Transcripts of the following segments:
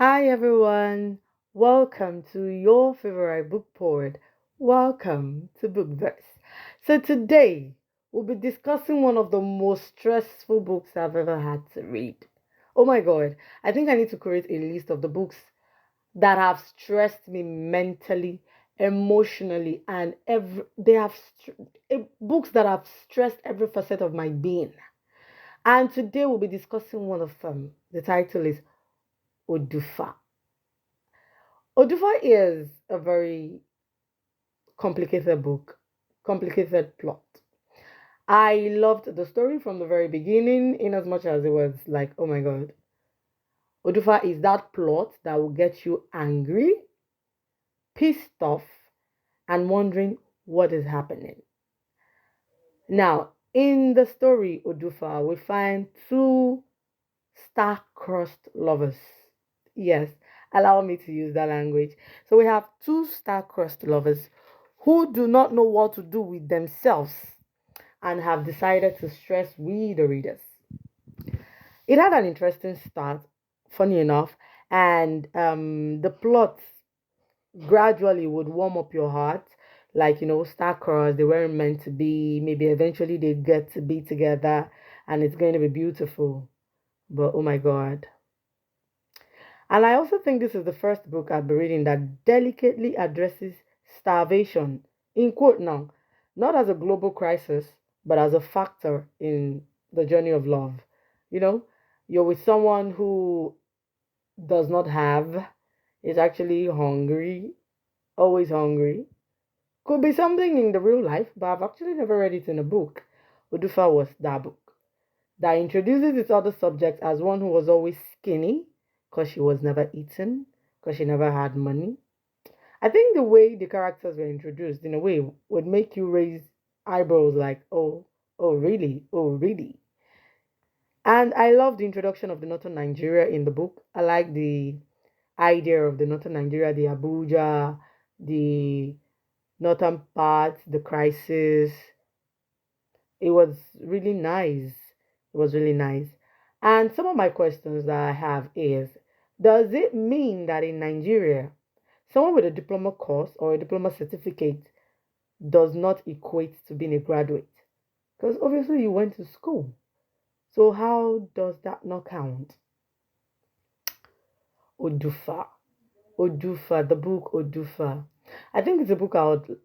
Hi everyone, welcome to your favorite book board. Welcome to Bookverse. So today we'll be discussing one of the most stressful books I've ever had to read. Oh my god, I think I need to create a list of the books that have stressed me mentally, emotionally, and books that have stressed every facet of my being. And today we'll be discussing one of them. The title is Odufa. Odufa is a very complicated book, complicated plot. I loved the story from the very beginning, in as much as it was like, oh my god, Odufa is that plot that will get you angry, pissed off, and wondering what is happening. Now, in the story Odufa, we find two star-crossed lovers. Yes, allow me to use that language. So we have two star-crossed lovers who do not know what to do with themselves and have decided to stress we, the readers. It had an interesting start, funny enough, and the plot gradually would warm up your heart. Like, star-crossed, they weren't meant to be. Maybe eventually they get to be together and it's going to be beautiful. But oh my God. And I also think this is the first book I've been reading that delicately addresses starvation, in quote now, not as a global crisis, but as a factor in the journey of love. You know, you're with someone who does not have, is actually hungry, always hungry. Could be something in the real life, but I've actually never read it in a book. Odufa was that book that introduces its other subject as one who was always skinny because she was never eaten, because she never had money. I think the way the characters were introduced, in a way, would make you raise eyebrows like, oh, really? Oh, really? And I love the introduction of the northern Nigeria in the book. I like the idea of the northern Nigeria, the Abuja, the northern part, the crisis. It was really nice. It was really nice. And some of my questions that I have is, does it mean that in Nigeria, someone with a diploma course or a diploma certificate does not equate to being a graduate? Because obviously you went to school. So how does that not count? Odufa. Odufa, the book Odufa. I think it's a book I would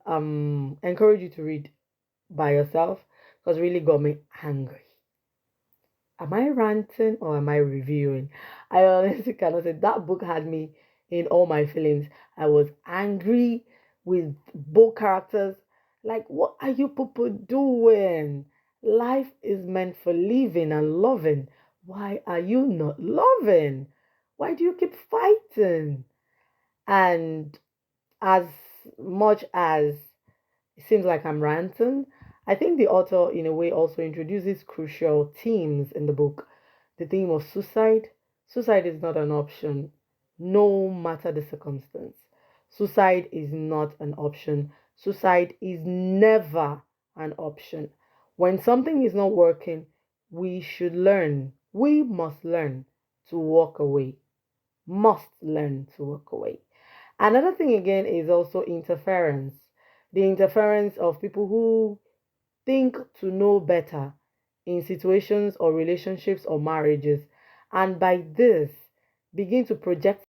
encourage you to read by yourself because it really got me angry. Am I ranting or am I reviewing? I honestly cannot say that book had me in all my feelings. I was angry with both characters. Like, what are you people doing? Life is meant for living and loving. Why are you not loving? Why do you keep fighting? And as much as it seems like I'm ranting. I think the author, in a way, also introduces crucial themes in the book. The theme of suicide. Suicide is not an option, no matter the circumstance. Suicide is not an option. Suicide is never an option. When something is not working, we must learn to walk away. Must learn to walk away. Another thing again is also interference. The interference of people who think to know better in situations or relationships or marriages, and by this begin to project